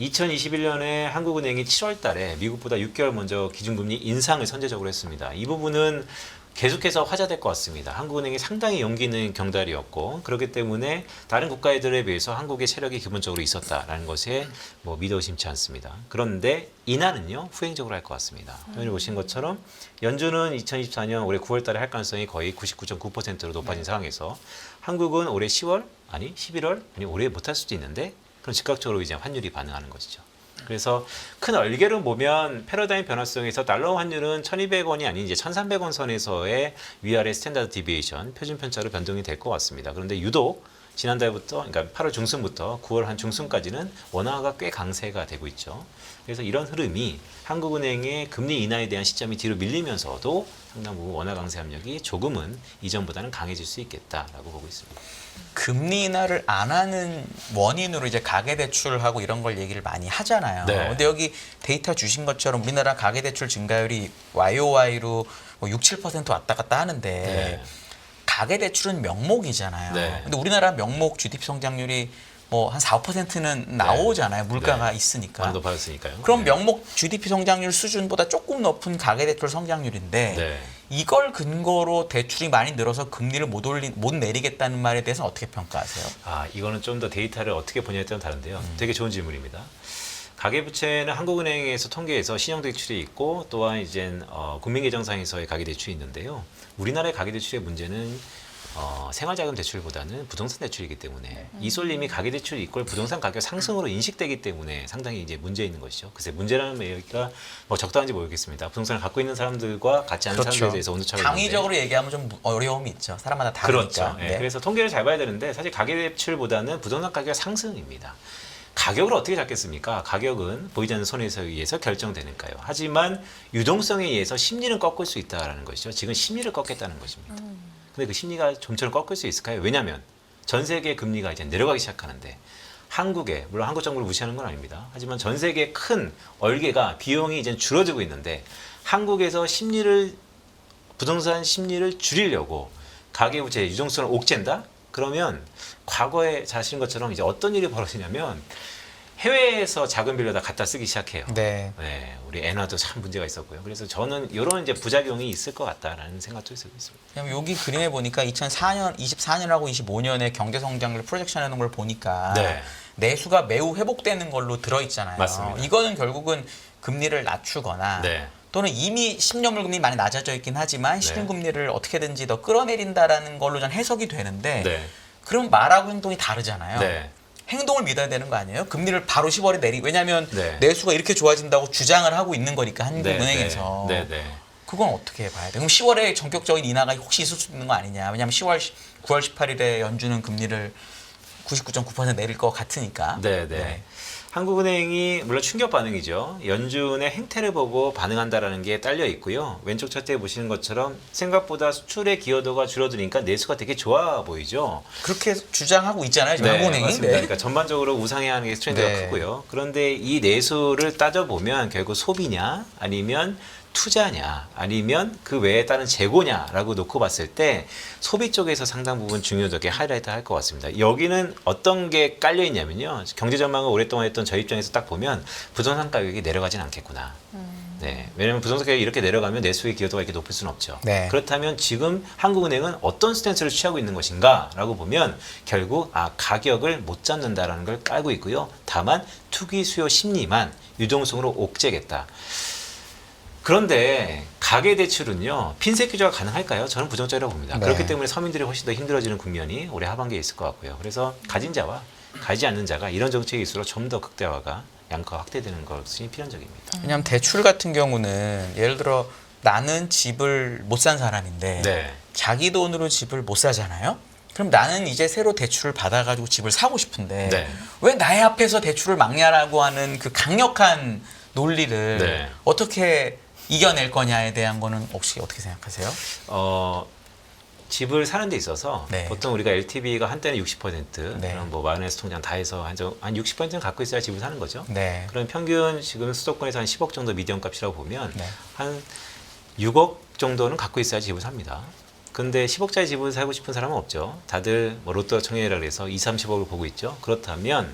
A: 2021년에 한국은행이 7월 달에 미국보다 6개월 먼저 기준금리 인상을 선제적으로 했습니다. 이 부분은 계속해서 화제될 것 같습니다. 한국은행이 상당히 용기 있는 경달이었고 그렇기 때문에 다른 국가들에 비해서 한국의 체력이 기본적으로 있었다라는 것에 뭐 믿어 의심치 않습니다. 그런데 인하는요 후행적으로 할 것 같습니다. 화면에 보신 것처럼 연준은 2024년 올해 9월 달에 할 가능성이 거의 99.9%로 높아진 상황에서 한국은 올해 10월 아니 11월 아니 올해 못할 수도 있는데 그럼 즉각적으로 이제 환율이 반응하는 것이죠. 그래서 큰 얼개로 보면 패러다임 변화성에서 달러 환율은 1,200원이 아닌 이제 1,300원 선에서의 위아래 스탠다드 디비에이션 표준 편차로 변동이 될 것 같습니다. 그런데 유독 지난달부터 그러니까 8월 중순부터 9월 한 중순까지는 원화가 꽤 강세가 되고 있죠. 그래서 이런 흐름이 한국은행의 금리 인하에 대한 시점이 뒤로 밀리면서도 상당 부분 원화 강세 압력이 조금은 이전보다는 강해질 수 있겠다라고 보고 있습니다.
B: 금리 인하를 안 하는 원인으로 이제 가계대출하고 이런 걸 얘기를 많이 하잖아요.
A: 네.
B: 근데 여기 데이터 주신 것처럼 우리나라 가계대출 증가율이 YOY로 뭐 6, 7% 왔다 갔다 하는데
A: 네.
B: 가계대출은 명목이잖아요.
A: 네.
B: 근데 우리나라 명목 GDP 성장률이 뭐 한 4, 5%는 나오잖아요. 물가가 있으니까.
A: 많이 높아졌으니까요.
B: 그럼 명목 GDP 성장률 수준보다 조금 높은 가계대출 성장률인데
A: 네.
B: 이걸 근거로 대출이 많이 늘어서 금리를 못 내리겠다는 말에 대해서는 어떻게 평가하세요?
A: 이거는 좀 더 데이터를 어떻게 보냐에 따라 다른데요. 되게 좋은 질문입니다. 가계부채는 한국은행에서 통계에서 신용대출이 있고 또한 이제 국민계정상에서의 가계대출이 있는데요. 우리나라의 가계대출의 문제는 생활자금 대출보다는 부동산 대출이기 때문에 이솔님이 가계대출 이꼴 부동산 가격 상승으로 인식되기 때문에 상당히 이제 문제 있는 것이죠. 글쎄 문제라는 얘기가 뭐 적당한지 모르겠습니다. 부동산을 갖고 있는 사람들과 갖지 않는 사람들에 대해서 온도차가 있는데
B: 당위적으로 얘기하면 좀 어려움이 있죠. 사람마다 다르니까.
A: 그렇죠. 네. 그래서 통계를 잘 봐야 되는데 사실 가계대출보다는 부동산 가격 상승입니다. 가격을 어떻게 잡겠습니까? 가격은 보이지 않는 손해에 의해서 결정되니까요. 하지만 유동성에 의해서 심리는 꺾을 수 있다는 것이죠. 지금 심리를 꺾겠다는 것입니다. 근데 그 심리가 좀처럼 꺾을 수 있을까요? 왜냐하면 전 세계 금리가 이제 내려가기 시작하는데 한국에 물론 한국 정부를 무시하는 건 아닙니다. 하지만 전 세계 큰 얼개가 비용이 이제 줄어들고 있는데 한국에서 부동산 심리를 줄이려고 가계부채 유동성을 옥죄다? 그러면 과거에 잘 아시는 것처럼 이제 어떤 일이 벌어지냐면 해외에서 자금 빌려다 갖다 쓰기 시작해요.
B: 네.
A: 네, 우리 엔화도 참 문제가 있었고요. 그래서 저는 이런 이제 부작용이 있을 것 같다라는 생각도 있습니다.
B: 그냥 여기 그림에 보니까 24년하고 25년의 경제 성장을 프로젝션해 놓은 걸 보니까
A: 네.
B: 내수가 매우 회복되는 걸로 들어 있잖아요.
A: 맞습니다.
B: 이거는 결국은 금리를 낮추거나
A: 네.
B: 또는 이미 10년 물금리 많이 낮아져 있긴 하지만
A: 네.
B: 시중금리를 어떻게든지 더 끌어내린다라는 걸로 전 해석이 되는데
A: 네.
B: 그럼 말하고 행동이 다르잖아요.
A: 네.
B: 행동을 믿어야 되는 거 아니에요? 금리를 바로 10월에 왜냐하면
A: 네.
B: 내수가 이렇게 좋아진다고 주장을 하고 있는 거니까 한국은행에서.
A: 네. 네.
B: 그건 어떻게 봐야 돼? 그럼 10월에 전격적인 인하가 혹시 있을 수 있는 거 아니냐? 왜냐하면 9월 18일에 연준은 금리를 99.9% 내릴 것 같으니까.
A: 네. 네. 한국은행이 물론 충격 반응이죠. 연준의 행태를 보고 반응한다라는 게 딸려 있고요. 왼쪽 차트에 보시는 것처럼 생각보다 수출의 기여도가 줄어드니까 내수가 되게 좋아 보이죠.
B: 그렇게 주장하고 있잖아요, 지금 한국은행이.
A: 맞습니다. 그러니까 전반적으로 우상향하는 게 트렌드가
B: 네.
A: 크고요. 그런데 이 내수를 따져보면 결국 소비냐 아니면 투자냐 아니면 그 외에 다른 재고냐라고 놓고 봤을 때 소비 쪽에서 상당 부분 중요하게 하이라이트 할 것 같습니다. 여기는 어떤 게 깔려 있냐면요. 경제 전망을 오랫동안 했던 저 입장에서 딱 보면 부동산 가격이 내려가진 않겠구나. 네, 왜냐하면 부동산 가격이 이렇게 내려가면 내수의 기여도가 이렇게 높을 수는 없죠.
B: 네.
A: 그렇다면 지금 한국은행은 어떤 스탠스를 취하고 있는 것인가라고 보면 결국 가격을 못 잡는다라는 걸 깔고 있고요. 다만 투기 수요 심리만 유동성으로 옥죄겠다. 그런데 가계대출은요. 핀셋 규제가 가능할까요? 저는 부정적이라고 봅니다.
B: 네.
A: 그렇기 때문에 서민들이 훨씬 더 힘들어지는 국면이 올해 하반기에 있을 것 같고요. 그래서 가진 자와 가지지 않는 자가 이런 정책일수록 좀 더 극대화가 양가가 확대되는 것이 필연적입니다.
B: 왜냐하면 대출 같은 경우는 예를 들어 나는 집을 못 산 사람인데
A: 네.
B: 자기 돈으로 집을 못 사잖아요. 그럼 나는 이제 새로 대출을 받아가지고 집을 사고 싶은데
A: 네.
B: 왜 나의 앞에서 대출을 막냐라고 하는 그 강력한 논리를
A: 네.
B: 어떻게 이겨낼 거냐에 대한 거는 혹시 어떻게 생각하세요?
A: 집을 사는 데 있어서
B: 네.
A: 보통 우리가 LTV가 한때는 60%
B: 네.
A: 그럼 뭐 마이너스 통장 다 해서 한 60%는 갖고 있어야 집을 사는 거죠.
B: 네.
A: 그럼 평균 지금 수도권에서 한 10억 정도 미디엄 값이라고 보면
B: 네.
A: 한 6억 정도는 갖고 있어야 집을 삽니다. 근데 10억짜리 집을 사고 싶은 사람은 없죠. 다들 뭐 로또 청약이라 그래서 2, 30억을 보고 있죠. 그렇다면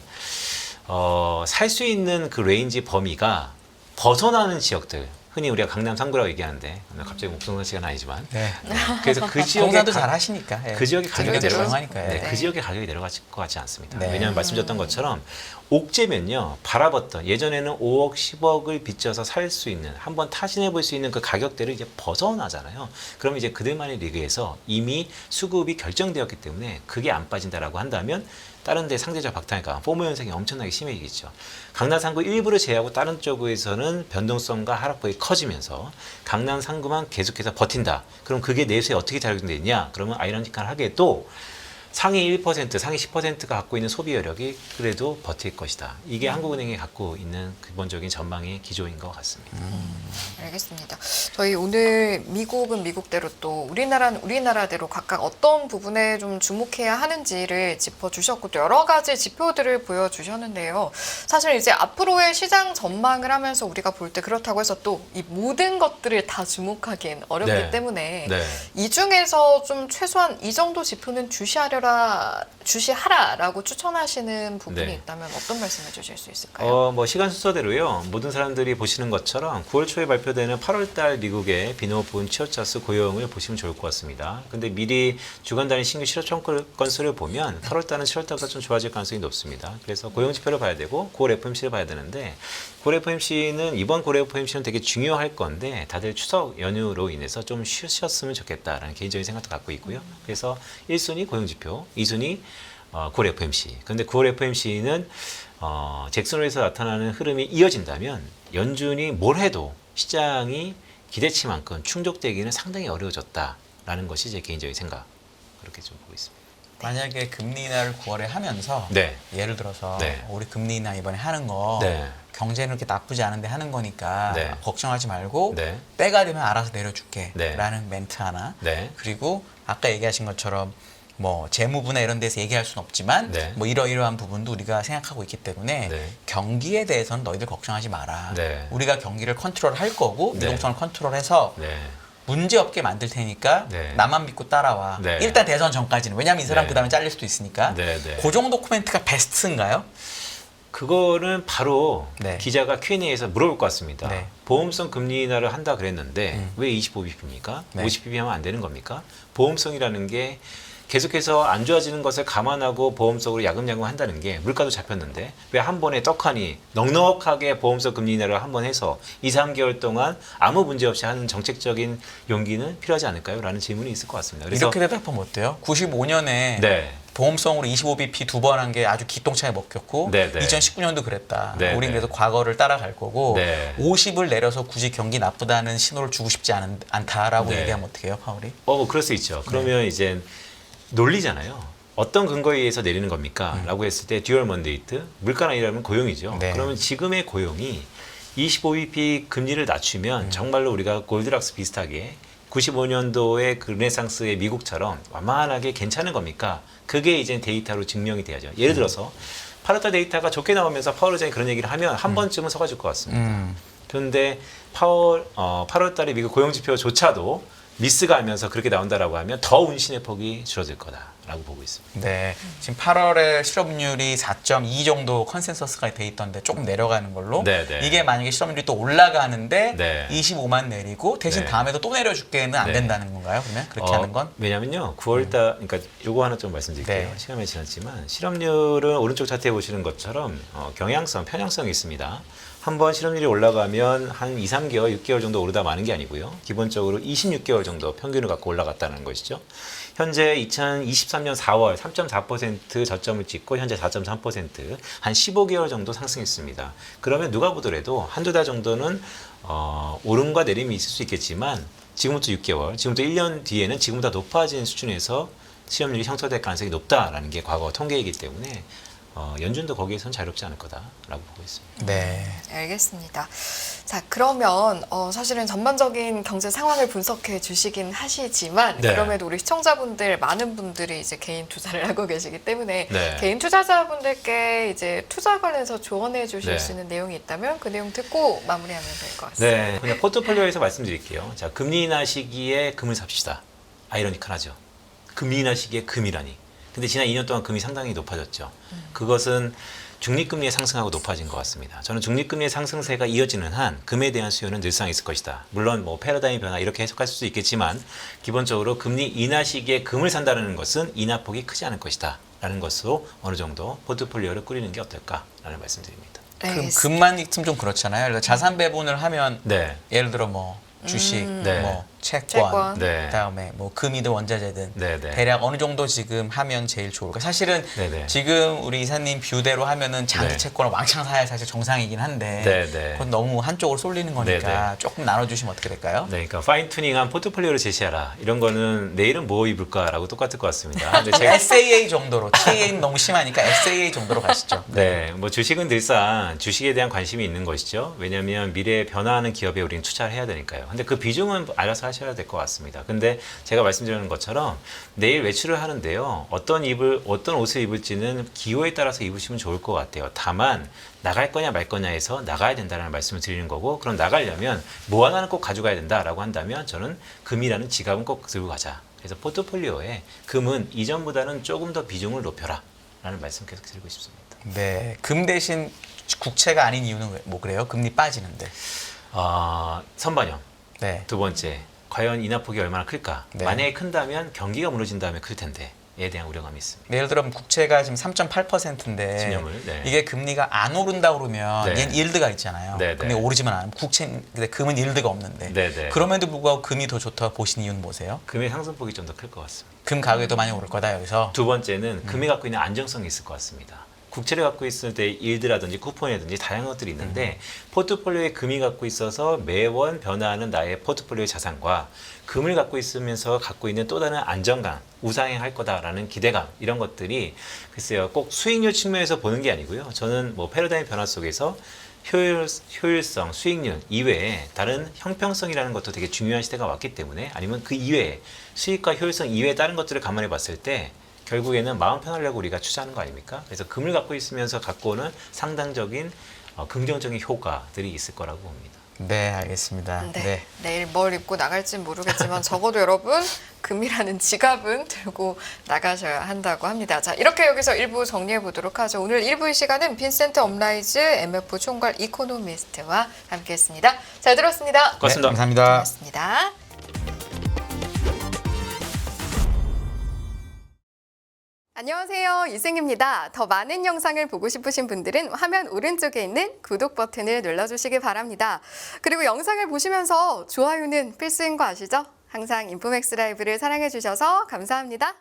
A: 살 수 있는 그 레인지 범위가 벗어나는 지역들 흔히 우리가 강남 3구라고 얘기하는데 갑자기 부동산 시간 아니지만
B: 네.
A: 그래서 그 지역의
B: 동사도 잘 하시니까. 예.
A: 그 지역의 가격이
B: 되게
A: 내려가
B: 조용하니까. 예.
A: 그 지역의 가격이 내려갈 것 같지 않습니다.
B: 네.
A: 왜냐하면 말씀드렸던 것처럼 옥죄면요 바라봤던 예전에는 5억, 10억을 빚져서 살 수 있는 한번 타진해 볼 수 있는 그 가격대를 이제 벗어나잖아요. 그럼 이제 그들만의 리그에서 이미 수급이 결정되었기 때문에 그게 안 빠진다라고 한다면 다른 데 상대적 박탈가 포모 현상이 엄청나게 심해지겠죠. 강남 3구 일부를 제외하고 다른 쪽에서는 변동성과 하락폭이 커지면서 강남 3구만 계속해서 버틴다. 그럼 그게 내수에 어떻게 작용되느냐? 그러면 아이러니컬하게도 상위 1%, 상위 10%가 갖고 있는 소비 여력이 그래도 버틸 것이다. 이게 한국은행이 갖고 있는 기본적인 전망의 기조인 것 같습니다.
C: 알겠습니다. 저희 오늘 미국은 미국대로 또 우리나라는 우리나라대로 각각 어떤 부분에 좀 주목해야 하는지를 짚어주셨고 또 여러 가지 지표들을 보여주셨는데요. 사실 이제 앞으로의 시장 전망을 하면서 우리가 볼 때 그렇다고 해서 또 이 모든 것들을 다 주목하기엔 어렵기
A: 네.
C: 때문에
A: 네.
C: 이 중에서 좀 최소한 이 정도 지표는 주시하려는 주시하라라고 추천하시는 부분이
A: 네.
C: 있다면 어떤 말씀해 주실 수 있을까요?
A: 뭐 시간 순서대로요. 모든 사람들이 보시는 것처럼 9월 초에 발표되는 8월달 미국의 비농업부문 취업자 수 고용을 보시면 좋을 것 같습니다. 근데 미리 주간 단위 신규 실업 건수를 보면 8월달은 7월달보다 좀 좋아질 가능성이 높습니다. 그래서 고용 지표를 봐야 되고 9월 FOMC를 봐야 되는데 9월 FOMC는 이번 9월 FOMC는 되게 중요할 건데 다들 추석 연휴로 인해서 좀 쉬셨으면 좋겠다라는 개인적인 생각도 갖고 있고요. 그래서 1순위 고용 지표, 2순위 9월 FOMC. 근데 9월 FOMC는 잭슨홀에서 나타나는 흐름이 이어진다면 연준이 뭘 해도 시장이 기대치만큼 충족되기는 상당히 어려워졌다라는 것이 제 개인적인 생각. 그렇게 좀 보고 있습니다.
B: 만약에 금리 인하를 9월에 하면서
A: 네.
B: 예를 들어서
A: 네.
B: 우리 금리 인하 이번에 하는 거
A: 네.
B: 경제는 그렇게 나쁘지 않은데 하는 거니까
A: 네.
B: 걱정하지 말고
A: 네.
B: 때가 되면 알아서 내려줄게
A: 네.
B: 라는 멘트 하나.
A: 네.
B: 그리고 아까 얘기하신 것처럼 뭐 재무부나 이런 데서 얘기할 수는 없지만
A: 네.
B: 뭐 이러이러한 부분도 우리가 생각하고 있기 때문에
A: 네.
B: 경기에 대해서는 너희들 걱정하지 마라.
A: 네.
B: 우리가 경기를 컨트롤할 거고
A: 네.
B: 유동성을 컨트롤해서
A: 네.
B: 문제 없게 만들 테니까
A: 네.
B: 나만 믿고 따라와.
A: 네.
B: 일단 대선 전까지는. 왜냐하면 이 사람
A: 네.
B: 그다음에 잘릴 수도 있으니까.
A: 네, 네.
B: 그 정도 코멘트가 베스트인가요?
A: 그거는 바로
B: 네.
A: 기자가 Q&A에서 물어볼 것 같습니다.
B: 네.
A: 보험성 금리 인하를 한다 그랬는데 왜 25bp입니까?
B: 네.
A: 50bp 하면 안 되는 겁니까? 보험성이라는 게 계속해서 안 좋아지는 것을 감안하고 보험성으로 야금야금 한다는 게 물가도 잡혔는데 왜 한 번에 떡하니 넉넉하게 보험성 금리 인하를 한 번 해서 2, 3개월 동안 아무 문제 없이 하는 정책적인 용기는 필요하지 않을까요? 라는 질문이 있을 것 같습니다. 그래서
B: 이렇게 대답하면 어때요? 95년에
A: 네.
B: 보험성으로 25bp 2번 한 게 아주 기똥차게 먹혔고
A: 네, 네.
B: 2019년도 그랬다.
A: 네,
B: 우린
A: 네.
B: 그래서 과거를 따라갈 거고
A: 네.
B: 50을 내려서 굳이 경기 나쁘다는 신호를 주고 싶지 않다라고
A: 네.
B: 얘기하면 어떻게 해요, 파월이?
A: 그럴 수 있죠. 그러면 이제 논리잖아요. 어떤 근거에 의해서 내리는 겁니까? 라고 했을 때 듀얼 먼데이트, 물가나 일하면 고용이죠.
B: 네.
A: 그러면 지금의 고용이 25bp 금리를 낮추면 정말로 우리가 골드락스 비슷하게 95년도의 그 르네상스의 미국처럼 완만하게 괜찮은 겁니까? 그게 이제 데이터로 증명이 돼야죠. 예를 들어서 8월달 데이터가 좋게 나오면서 파월 의장이 그런 얘기를 하면 한 번쯤은 서가줄 것 같습니다. 그런데 8월달에 미국 고용지표조차도 미스가 하면서 그렇게 나온다라고 하면 더 운신의 폭이 줄어들 거다라고 보고 있습니다.
B: 네. 지금 8월에 실업률이 4.2 정도 컨센서스가 돼 있던데 조금 내려가는 걸로.
A: 네, 네.
B: 이게 만약에 실업률이 또 올라가는데
A: 네.
B: 25만 내리고 대신
A: 네.
B: 다음에도 또 내려줄게는 안
A: 네.
B: 된다는 건가요? 그러면 그렇게 하는 건?
A: 왜냐면요. 9월달 그러니까 요거 하나 좀 말씀드릴게요.
B: 네.
A: 시간이 지났지만 실업률은 오른쪽 차트에 보시는 것처럼 경향성, 편향성이 있습니다. 한번 실업률이 올라가면 한 2, 3개월, 6개월 정도 오르다 마는 게 아니고요. 기본적으로 26개월 정도 평균을 갖고 올라갔다는 것이죠. 현재 2023년 4월 3.4% 저점을 찍고 현재 4.3%, 한 15개월 정도 상승했습니다. 그러면 누가 보더라도 한두 달 정도는 오름과 내림이 있을 수 있겠지만 지금부터 6개월, 지금부터 1년 뒤에는 지금보다 높아진 수준에서 실업률이 형성될 가능성이 높다라는 게 과거 통계이기 때문에 연준도 거기에선 자유롭지 않을 거다라고 보고 있습니다.
B: 네.
C: 알겠습니다. 자, 그러면 사실은 전반적인 경제 상황을 분석해 주시긴 하시지만
A: 네.
C: 그럼에도 우리 시청자분들 많은 분들이 이제 개인 투자를 하고 계시기 때문에
A: 네.
C: 개인 투자자분들께 이제 투자 관련해서 조언해 주실
A: 네.
C: 수 있는 내용이 있다면 그 내용 듣고 마무리하면 될 것 같습니다.
A: 네, 그냥 포트폴리오에서 말씀드릴게요. 자, 금리 인하 시기에 금을 삽시다. 아이러니컬하죠. 금리 인하 시기에 금이라니. 근데 지난 2년 동안 금이 상당히 높아졌죠. 그것은 중립금리의 상승하고 높아진 것 같습니다. 저는 중립금리의 상승세가 이어지는 한 금에 대한 수요는 늘상 있을 것이다. 물론 뭐 패러다임 변화 이렇게 해석할 수도 있겠지만 기본적으로 금리 인하 시기에 금을 산다는 것은 인하폭이 크지 않을 것이다. 라는 것으로 어느 정도 포트폴리오를 꾸리는 게 어떨까라는 말씀드립니다.
B: 금만 있으면 좀 그렇잖아요. 그러니까 자산 배분을 하면
A: 네.
B: 예를 들어 뭐 주식,
A: 네.
B: 뭐 채권,
C: 채권.
A: 네.
B: 그다음에 뭐 금이든 원자재든
A: 네, 네.
B: 대략 어느 정도 지금 하면 제일 좋을까? 사실은
A: 네, 네.
B: 지금 우리 이사님 뷰대로 하면은 장기
A: 네.
B: 채권을 왕창 사야 사실 정상이긴 한데
A: 네, 네.
B: 그건 너무 한쪽으로 쏠리는 거니까
A: 네,
B: 조금 나눠주시면 어떻게 될까요?
A: 네, 그러니까 파인튜닝한 포트폴리오를 제시하라. 이런 거는 내일은 뭐 입을까라고 똑같을 것 같습니다. 근데 제가
B: SAA 정도로 TA는 너무 심하니까 SAA 정도로 가시죠.
A: 네, 뭐 주식은 늘상 주식에 대한 관심이 있는 것이죠. 왜냐하면 미래에 변화하는 기업에 우리는 투자를 해야 되니까요. 근데 그 비중은 알아서 하셔야 될 것 같습니다. 근데 제가 말씀드리는 것처럼 내일 외출을 하는데요. 어떤 옷을 입을지는 기호에 따라서 입으시면 좋을 것 같아요. 다만 나갈 거냐 말 거냐 해서 나가야 된다는 말씀을 드리는 거고, 그럼 나가려면 뭐 하나는 꼭 가져가야 된다라고 한다면 저는 금이라는 지갑은 꼭 들고 가자. 그래서 포트폴리오에 금은 이전보다는 조금 더 비중을 높여라 라는 말씀 계속 드리고 싶습니다.
B: 네, 금 대신 국채가 아닌 이유는 뭐 그래요? 금리 빠지는데.
A: 선반영.
B: 네.
A: 두 번째, 과연 인하폭이 얼마나 클까?
B: 네.
A: 만약에 큰다면 경기가 무너진다면 클 텐데 에 대한 우려감이 있습니다.
B: 예를 들어 국채가 지금 3.8%인데
A: 진영을, 네.
B: 이게 금리가 안 오른다 그러면
A: 네.
B: 얘는 일드가 있잖아요.
A: 네, 네.
B: 금리가 오르지만 않으면 국채 근데 금은 일드가 없는데
A: 네, 네.
B: 그럼에도 불구하고 금이 더 좋다 보시는 이유는 뭐세요?
A: 금의 상승폭이 좀 더 클 것 같습니다.
B: 금 가격이 더 많이 오를 거다 여기서.
A: 두 번째는 금이 갖고 있는 안정성이 있을 것 같습니다. 국채를 갖고 있을 때 일드라든지 쿠폰이라든지 다양한 것들이 있는데 포트폴리오에 금이 갖고 있어서 매월 변화하는 나의 포트폴리오 자산과 금을 갖고 있으면서 갖고 있는 또 다른 안정감, 우상향할 거다라는 기대감 이런 것들이 글쎄요 꼭 수익률 측면에서 보는 게 아니고요. 저는 뭐 패러다임 변화 속에서 효율성, 수익률 이외에 다른 형평성이라는 것도 되게 중요한 시대가 왔기 때문에 아니면 그 이외에 수익과 효율성 이외에 다른 것들을 감안해 봤을 때 결국에는 마음 편하려고 우리가 투자하는 거 아닙니까? 그래서 금을 갖고 있으면서 갖고 오는 상당적인 긍정적인 효과들이 있을 거라고 봅니다.
B: 네, 알겠습니다.
C: 네. 내일 뭘 입고 나갈진 모르겠지만 적어도 여러분 금이라는 지갑은 들고 나가셔야 한다고 합니다. 자, 이렇게 여기서 1부 정리해 보도록 하죠. 오늘 1부의 시간은 빈센트 엄라이즈 MF 총괄 이코노미스트와 함께했습니다. 잘 들었습니다.
A: 고맙습니다.
B: 네, 감사합니다.
C: 고맙습니다. 안녕하세요. 이승입니다. 더 많은 영상을 보고 싶으신 분들은 화면 오른쪽에 있는 구독 버튼을 눌러주시기 바랍니다. 그리고 영상을 보시면서 좋아요는 필수인 거 아시죠? 항상 인포맥스 라이브를 사랑해 주셔서 감사합니다.